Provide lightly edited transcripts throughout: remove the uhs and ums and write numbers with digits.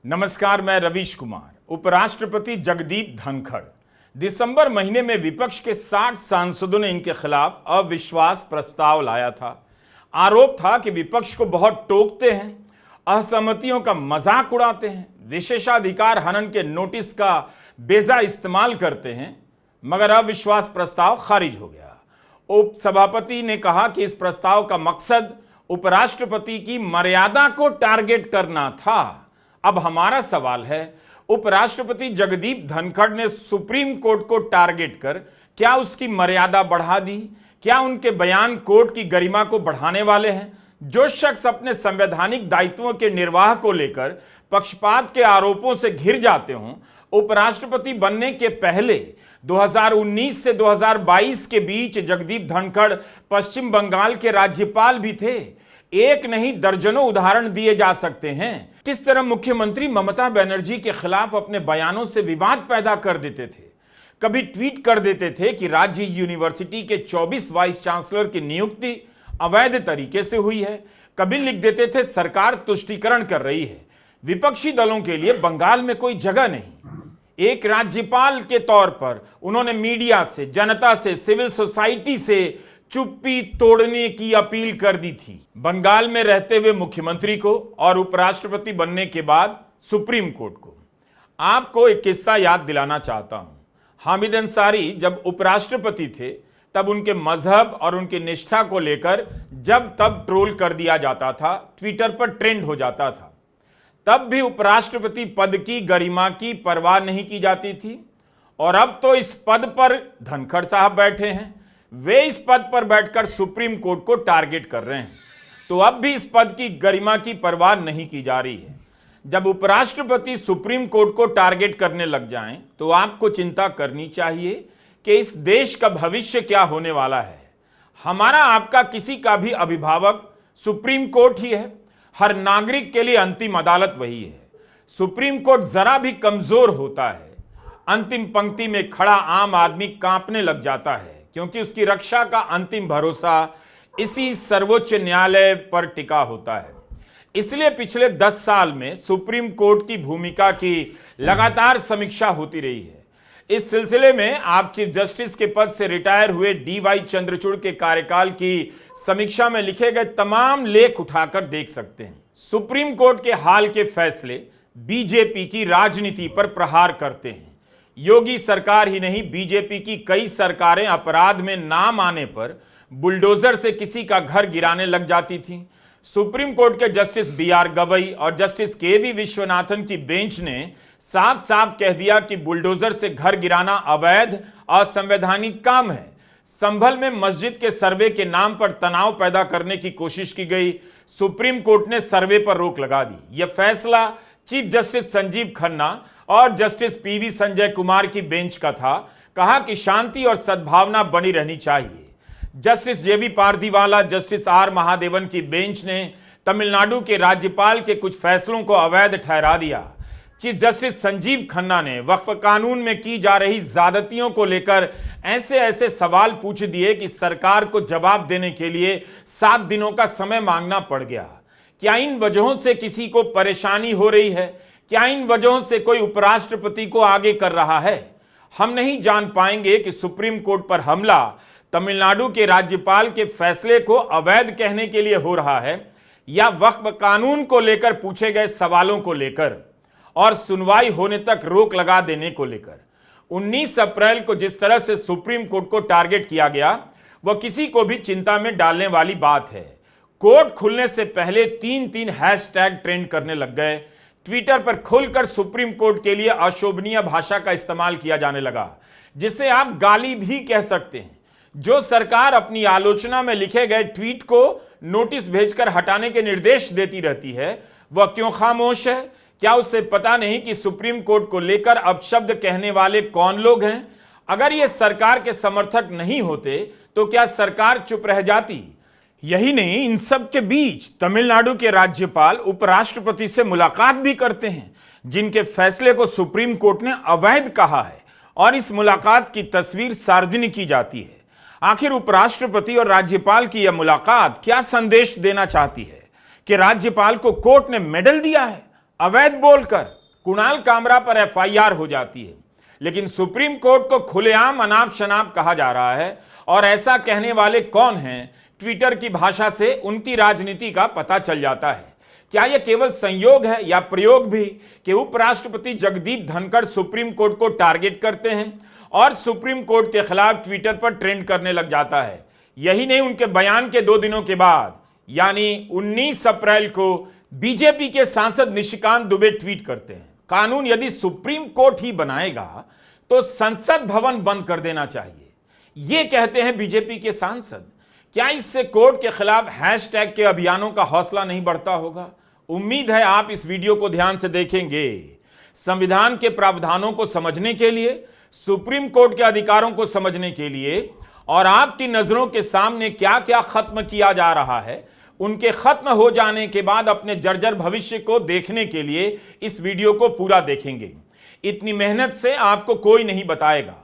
नमस्कार, मैं रवीश कुमार। उपराष्ट्रपति जगदीप धनखड़ दिसंबर महीने में विपक्ष के 60 सांसदों ने इनके खिलाफ अविश्वास प्रस्ताव लाया था। आरोप था कि विपक्ष को बहुत टोकते हैं, असहमतियों का मजाक उड़ाते हैं, विशेषाधिकार हनन के नोटिस का बेजा इस्तेमाल करते हैं, मगर अविश्वास प्रस्ताव खारिज हो गया। उपसभापति ने कहा कि इस प्रस्ताव का मकसद उपराष्ट्रपति की मर्यादा को टारगेट करना था। अब हमारा सवाल है, उपराष्ट्रपति जगदीप धनखड़ ने सुप्रीम कोर्ट को टारगेट कर क्या उसकी मर्यादा बढ़ा दी? क्या उनके बयान कोर्ट की गरिमा को बढ़ाने वाले हैं? जो शख्स अपने संवैधानिक दायित्वों के निर्वाह को लेकर पक्षपात के आरोपों से घिर जाते हों, उपराष्ट्रपति बनने के पहले 2019 से 2022 के बीच जगदीप धनखड़ पश्चिम बंगाल के राज्यपाल भी थे। एक नहीं दर्जनों उदाहरण दिए जा सकते हैं किस तरह मुख्यमंत्री ममता बनर्जी के खिलाफ अपने बयानों से विवाद पैदा कर देते थे। कभी ट्वीट कर देते थे कि राज्य यूनिवर्सिटी के 24 वाइस चांसलर की नियुक्ति अवैध तरीके से हुई है। कभी लिख देते थे सरकार तुष्टीकरण कर रही है। विपक्षी दलों के लिए बंगाल में कोई जगह नहीं। एक राज्यपाल के तौर पर उन्होंने मीडिया से, जनता से, सिविल सोसाइटी से चुप्पी तोड़ने की अपील कर दी थी। बंगाल में रहते हुए मुख्यमंत्री को और उपराष्ट्रपति बनने के बाद सुप्रीम कोर्ट को। आपको एक किस्सा याद दिलाना चाहता हूं। हामिद अंसारी जब उपराष्ट्रपति थे तब उनके मजहब और उनकी निष्ठा को लेकर जब तब ट्रोल कर दिया जाता था, ट्विटर पर ट्रेंड हो जाता था। तब भी उपराष्ट्रपति पद की गरिमा की परवाह नहीं की जाती थी। और अब तो इस पद पर धनखड़ साहब बैठे हैं, वे इस पद पर बैठकर सुप्रीम कोर्ट को टारगेट कर रहे हैं, तो अब भी इस पद की गरिमा की परवाह नहीं की जा रही है। जब उपराष्ट्रपति सुप्रीम कोर्ट को टारगेट करने लग जाएं, तो आपको चिंता करनी चाहिए कि इस देश का भविष्य क्या होने वाला है। हमारा आपका किसी का भी अभिभावक सुप्रीम कोर्ट ही है। हर नागरिक के लिए अंतिम अदालत वही है। सुप्रीम कोर्ट जरा भी कमजोर होता है, अंतिम पंक्ति में खड़ा आम आदमी कांपने लग जाता है, क्योंकि उसकी रक्षा का अंतिम भरोसा इसी सर्वोच्च न्यायालय पर टिका होता है। इसलिए पिछले 10 साल में सुप्रीम कोर्ट की भूमिका की लगातार समीक्षा होती रही है। इस सिलसिले में आप चीफ जस्टिस के पद से रिटायर हुए DY चंद्रचूड़ के कार्यकाल की समीक्षा में लिखे गए तमाम लेख उठाकर देख सकते हैं। सुप्रीम कोर्ट के हाल के फैसले बीजेपी की राजनीति पर प्रहार करते हैं। योगी सरकार ही नहीं, बीजेपी की कई सरकारें अपराध में नाम आने पर बुलडोजर से किसी का घर गिराने लग जाती थीं। सुप्रीम कोर्ट के जस्टिस BR गवई और जस्टिस KV विश्वनाथन की बेंच ने साफ साफ कह दिया कि बुलडोजर से घर गिराना अवैध, असंवैधानिक काम है। संभल में मस्जिद के सर्वे के नाम पर तनाव पैदा करने की कोशिश की गई। सुप्रीम कोर्ट ने सर्वे पर रोक लगा दी। यह फैसला चीफ जस्टिस संजीव खन्ना और जस्टिस PV संजय कुमार की बेंच का था। कहा कि शांति और सद्भावना बनी रहनी चाहिए। Justice JB Pardiwala, justice R Mahadevan की बेंच ने तमिलनाडु के राज्यपाल के कुछ फैसलों को अवैध ठहरा दिया। चीफ जस्टिस संजीव खन्ना ने वक्फ कानून में की जा रही ज्यादतियों को लेकर ऐसे ऐसे सवाल पूछ दिए कि सरकार को जवाब देने के लिए 7 दिनों का समय मांगना पड़ गया। क्या इन वजहों से किसी को परेशानी हो रही है? क्या इन वजहों से कोई उपराष्ट्रपति को आगे कर रहा है? हम नहीं जान पाएंगे कि सुप्रीम कोर्ट पर हमला तमिलनाडु के राज्यपाल के फैसले को अवैध कहने के लिए हो रहा है, या वक्फ कानून को लेकर पूछे गए सवालों को लेकर और सुनवाई होने तक रोक लगा देने को लेकर। 19 अप्रैल को जिस तरह से सुप्रीम कोर्ट को टारगेट किया गया, वह किसी को भी चिंता में डालने वाली बात है। कोर्ट खुलने से पहले 3-3 हैशटैग ट्रेंड करने लग गए। ट्विटर पर खुलकर सुप्रीम कोर्ट के लिए अशोभनीय भाषा का इस्तेमाल किया जाने लगा, जिसे आप गाली भी कह सकते हैं। जो सरकार अपनी आलोचना में लिखे गए ट्वीट को नोटिस भेजकर हटाने के निर्देश देती रहती है, वह क्यों खामोश है? क्या उसे पता नहीं कि सुप्रीम कोर्ट को लेकर अपशब्द कहने वाले कौन लोग हैं? अगर ये सरकार के समर्थक नहीं होते तो क्या सरकार चुप रह जाती? यही नहीं, इन सब के बीच तमिलनाडु के राज्यपाल उपराष्ट्रपति से मुलाकात भी करते हैं, जिनके फैसले को सुप्रीम कोर्ट ने अवैध कहा है, और इस मुलाकात की तस्वीर सार्वजनिक की जाती है। आखिर उपराष्ट्रपति और राज्यपाल की यह मुलाकात क्या संदेश देना चाहती है? कि राज्यपाल को कोर्ट ने मेडल दिया है? अवैध बोलकर कुणाल कामरा पर एफआईआर हो जाती है, लेकिन सुप्रीम कोर्ट को खुलेआम अनाप शनाप कहा जा रहा है। और ऐसा कहने वाले कौन हैं, ट्विटर की भाषा से उनकी राजनीति का पता चल जाता है। क्या यह केवल संयोग है या प्रयोग भी कि उपराष्ट्रपति जगदीप धनखड़ सुप्रीम कोर्ट को टारगेट करते हैं और सुप्रीम कोर्ट के खिलाफ ट्विटर पर ट्रेंड करने लग जाता है। यही नहीं, उनके बयान के 2 दिनों के बाद यानी 19 अप्रैल को बीजेपी के सांसद निशिकांत दुबे ट्वीट करते हैं, कानून यदि सुप्रीम कोर्ट ही बनाएगा तो संसद भवन बंद कर देना चाहिए। ये कहते हैं बीजेपी के सांसद। क्या इससे कोर्ट के खिलाफ हैशटैग के अभियानों का हौसला नहीं बढ़ता होगा? उम्मीद है आप इस वीडियो को ध्यान से देखेंगे। संविधान के प्रावधानों को समझने के लिए, सुप्रीम कोर्ट के अधिकारों को समझने के लिए और आपकी नजरों के सामने क्या क्या खत्म किया जा रहा है, उनके खत्म हो जाने के बाद अपने जर्जर भविष्य को देखने के लिए इस वीडियो को पूरा देखेंगे। इतनी मेहनत से आपको कोई नहीं बताएगा।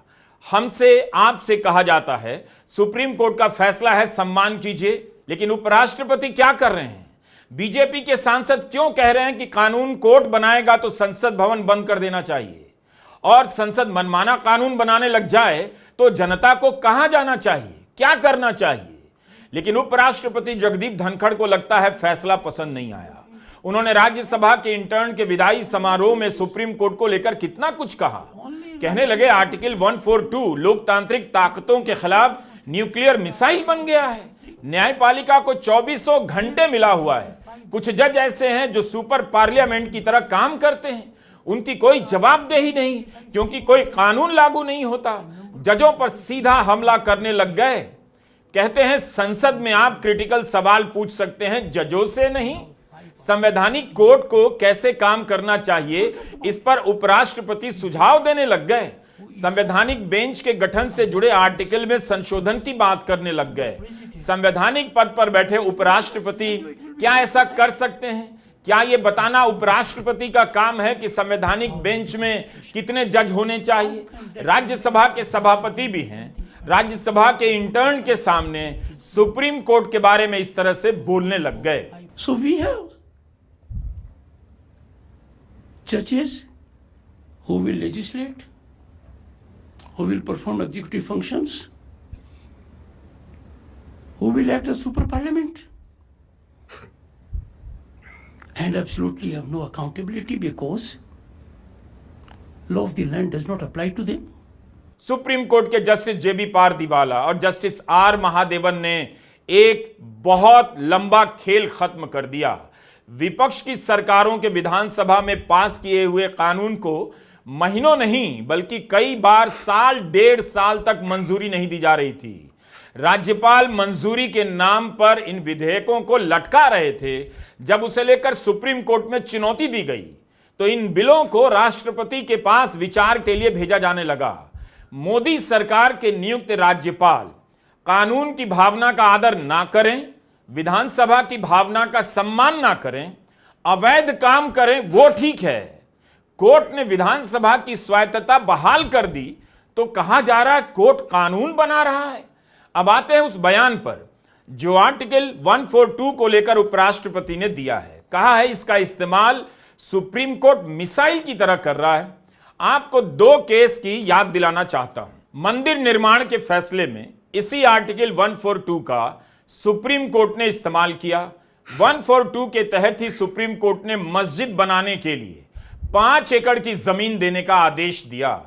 हमसे आपसे कहा जाता है सुप्रीम कोर्ट का फैसला है, सम्मान कीजिए, लेकिन उपराष्ट्रपति क्या कर रहे हैं? बीजेपी के सांसद क्यों कह रहे हैं कि कानून कोर्ट बनाएगा तो संसद भवन बंद कर देना चाहिए, और संसद मनमाना कानून बनाने लग जाए तो जनता को कहां जाना चाहिए, क्या करना चाहिए? लेकिन उपराष्ट्रपति जगदीप धनखड़ को लगता है फैसला पसंद नहीं आया। उन्होंने राज्यसभा के इंटर्न के विदाई समारोह में सुप्रीम कोर्ट को लेकर कितना कुछ कहा। कहने लगे आर्टिकल 142 लोकतांत्रिक ताकतों के खिलाफ न्यूक्लियर मिसाइल बन गया है। न्यायपालिका को 2400 घंटे मिला हुआ है। कुछ जज ऐसे हैं जो सुपर पार्लियामेंट की तरह काम करते हैं, उनकी कोई जवाबदेही नहीं क्योंकि कोई कानून लागू नहीं होता। जजों पर सीधा हमला करने लग गए। कहते हैं संसद में आप क्रिटिकल सवाल पूछ सकते हैं, जजों से नहीं। संवैधानिक कोर्ट को कैसे काम करना चाहिए, इस पर उपराष्ट्रपति सुझाव देने लग गए। संवैधानिक बेंच के गठन से जुड़े आर्टिकल में संशोधन की बात करने लग गए। संवैधानिक पद पर बैठे उपराष्ट्रपति क्या ऐसा कर सकते हैं? क्या यह बताना उपराष्ट्रपति का काम है कि संवैधानिक बेंच में कितने जज होने चाहिए? राज्यसभा के सभापति भी हैं, राज्यसभा के इंटर्न के सामने सुप्रीम कोर्ट के बारे में इस तरह से बोलने लग गए। So we have judges who will legislate, who will perform executive functions, who will act as super parliament, and absolutely have no accountability because law of the land does not apply to them. Supreme court के justice जेबी पारदीवाला और justice R Mahadevan ने एक बहुत लंबा खेल खत्म कर दिया। विपक्ष की सरकारों के विधानसभा में पास किए हुए कानून को महीनों नहीं बल्कि कई बार साल 1.5 साल तक मंजूरी नहीं दी जा रही थी। राज्यपाल मंजूरी के नाम पर इन विधेयकों को लटका रहे थे। जब उसे लेकर सुप्रीम कोर्ट में चुनौती दी गई तो इन बिलों को राष्ट्रपति के पास विचार के लिए भेजा जाने लगा। मोदी सरकार के नियुक्त राज्यपाल कानून की भावना का आदर ना करें, विधानसभा की भावना का सम्मान ना करें, अवैध काम करें, वो ठीक है। कोर्ट ने विधानसभा की स्वायत्तता बहाल कर दी तो कहा जा रहा है कोर्ट कानून बना रहा है। अब आते हैं उस बयान पर जो आर्टिकल 142 को लेकर उपराष्ट्रपति ने दिया है। कहा है इसका इस्तेमाल सुप्रीम कोर्ट मिसाइल की तरह कर रहा है। आपको 2 केस की याद दिलाना चाहता हूं। मंदिर निर्माण के फैसले में इसी आर्टिकल 142 का सुप्रीम कोर्ट ने इस्तेमाल किया। 142 के तहत ही सुप्रीम कोर्ट ने मस्जिद बनाने के लिए 5 एकड़ की जमीन देने का आदेश दिया।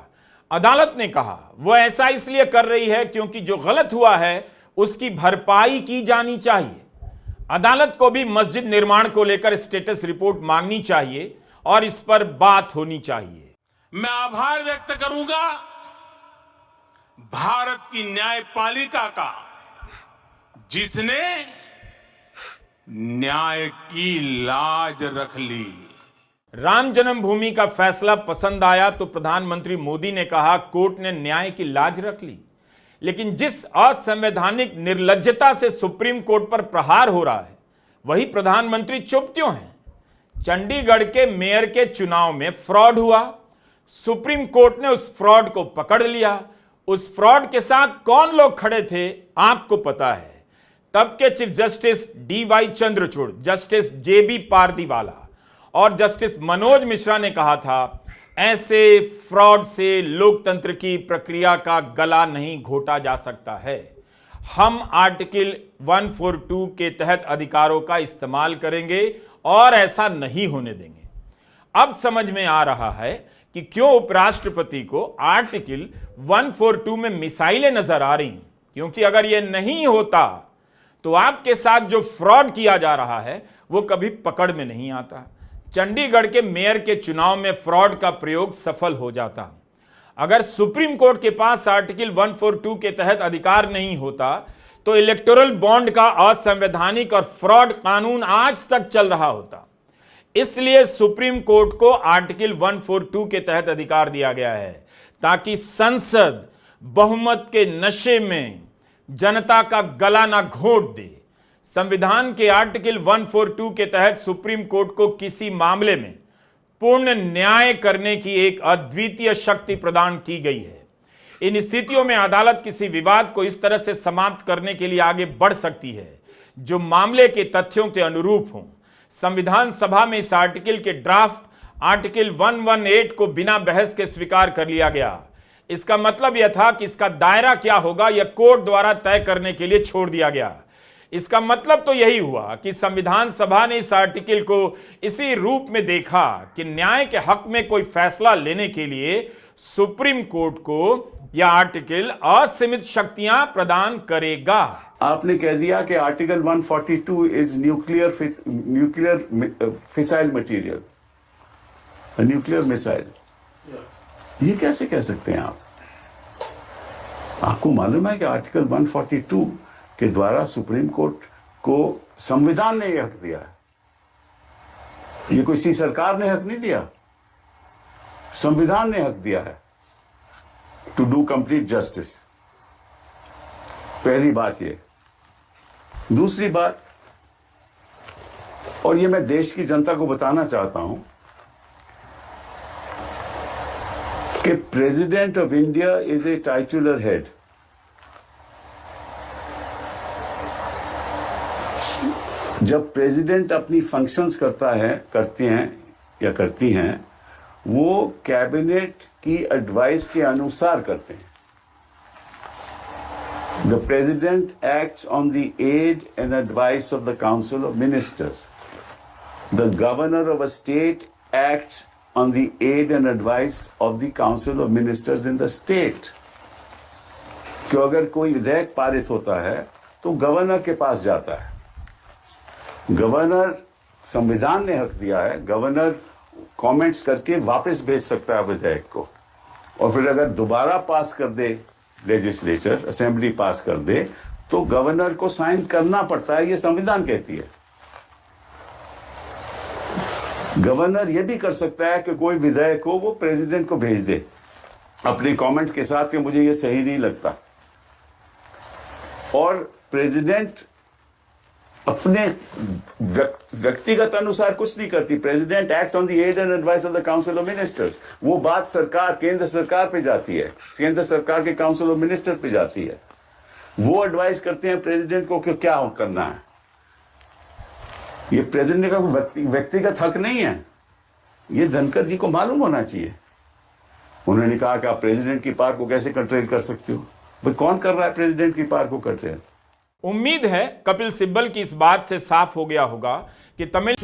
अदालत ने कहा वो ऐसा इसलिए कर रही है क्योंकि जो गलत हुआ है उसकी भरपाई की जानी चाहिए। अदालत को भी मस्जिद निर्माण को लेकर स्टेटस रिपोर्ट मांगनी चाहिए और इस पर बात होनी चाहिए। मैं आभार व्यक्त करूंगा भारत की न्यायपालिका का, जिसने न्याय की लाज रख ली। राम जन्मभूमि का फैसला पसंद आया तो प्रधानमंत्री मोदी ने कहा कोर्ट ने न्याय की लाज रख ली। लेकिन जिस असंवैधानिक निर्लज्जता से सुप्रीम कोर्ट पर प्रहार हो रहा है वही प्रधानमंत्री चुप क्यों हैं? चंडीगढ़ के मेयर के चुनाव में फ्रॉड हुआ, सुप्रीम कोर्ट ने उस फ्रॉड को पकड़ लिया। उस फ्रॉड के साथ कौन लोग खड़े थे आपको पता है। तब के chief justice DY Chandrachud, justice JB Pardiwala और जस्टिस मनोज मिश्रा ने कहा था, ऐसे फ्रॉड से लोकतंत्र की प्रक्रिया का गला नहीं घोटा जा सकता है। हम आर्टिकल 142 के तहत अधिकारों का इस्तेमाल करेंगे और ऐसा नहीं होने देंगे। अब समझ में आ रहा है कि क्यों उपराष्ट्रपति को आर्टिकल 142 में मिसाइलें नजर आ रही, क्योंकि अगर यह नहीं होता तो आपके साथ जो फ्रॉड किया जा रहा है वो कभी पकड़ में नहीं आता। चंडीगढ़ के मेयर के चुनाव में फ्रॉड का प्रयोग सफल हो जाता। अगर सुप्रीम कोर्ट के पास आर्टिकल 142 के तहत अधिकार नहीं होता तो इलेक्टोरल बॉन्ड का असंवैधानिक और फ्रॉड कानून आज तक चल रहा होता। इसलिए सुप्रीम कोर्ट को आर्टिकल 142 के तहत अधिकार दिया गया है ताकि संसद बहुमत के नशे में जनता का गला ना घोट दे। संविधान के आर्टिकल 142 के तहत सुप्रीम कोर्ट को किसी मामले में पूर्ण न्याय करने की एक अद्वितीय शक्ति प्रदान की गई है। इन स्थितियों में अदालत किसी विवाद को इस तरह से समाप्त करने के लिए आगे बढ़ सकती है जो मामले के तथ्यों के अनुरूप हो। संविधान सभा में इस आर्टिकल के ड्राफ्ट आर्टिकल 118 को बिना बहस के स्वीकार कर लिया गया। इसका मतलब यह था कि इसका दायरा क्या होगा यह कोर्ट द्वारा तय करने के लिए छोड़ दिया गया। इसका मतलब तो यही हुआ कि संविधान सभा ने इस आर्टिकल को इसी रूप में देखा कि न्याय के हक में कोई फैसला लेने के लिए सुप्रीम कोर्ट को यह आर्टिकल असीमित शक्तियां प्रदान करेगा। आपने कह दिया कि article 142 is nuclear fissile material, nuclear missile. ये कैसे कह सकते हैं आप? आपको मालूम है कि आर्टिकल 142 के द्वारा सुप्रीम कोर्ट को संविधान ने यह हक दिया है। ये किसी सरकार ने हक नहीं दिया, संविधान ने हक दिया है टू डू कंप्लीट जस्टिस। पहली बात ये। दूसरी बात, और ये मैं देश की जनता को बताना चाहता हूं कि president of India is a titular head. जब प्रेसिडेंट अपनी फंक्शंस करती हैं, वो कैबिनेट की एडवाइस के अनुसार करते हैं। The president acts on the aid and advice of the council of ministers. The governor of a state acts on the aid and advice of the council of ministers in the state. कि अगर कोई विधेयक पारित होता है तो governor के पास जाता है। गवर्नर, संविधान ने हक दिया है, गवर्नर कमेंट्स करके वापस भेज सकता है विधेयक को, और फिर अगर दोबारा पास कर दे लेजिस्लेचर, असेंबली पास कर दे, तो गवर्नर को साइन करना पड़ता है। ये संविधान कहती है। गवर्नर ये भी कर सकता है कि कोई विधेयक को वो प्रेसिडेंट को भेज दे अपने कमेंट के साथ कि मुझे ये सही नहीं लगता, और प्रेसिडेंट अपने व्यक्तिगत अनुसार कुछ नहीं करती। President acts on the aid and advice of the council of ministers. वो बात सरकार, केंद्र सरकार पे जाती है, केंद्र सरकार के काउंसिल ऑफ मिनिस्टर पे जाती है। वो एडवाइस करते हैं प्रेसिडेंट को कि क्या करना है। ये प्रेसिडेंट का व्यक्तिगत हक नहीं है। ये धनखड़ जी को मालूम होना चाहिए। उन्होंने कहा कि आप प्रेसिडेंट की पावर को कैसे कंट्रोल कर सकते हो? भाई कौन कर रहा है प्रेसिडेंट की पावर को कंट्रोल? उम्मीद है कपिल सिब्बल की इस बात से साफ हो गया होगा कि तमिल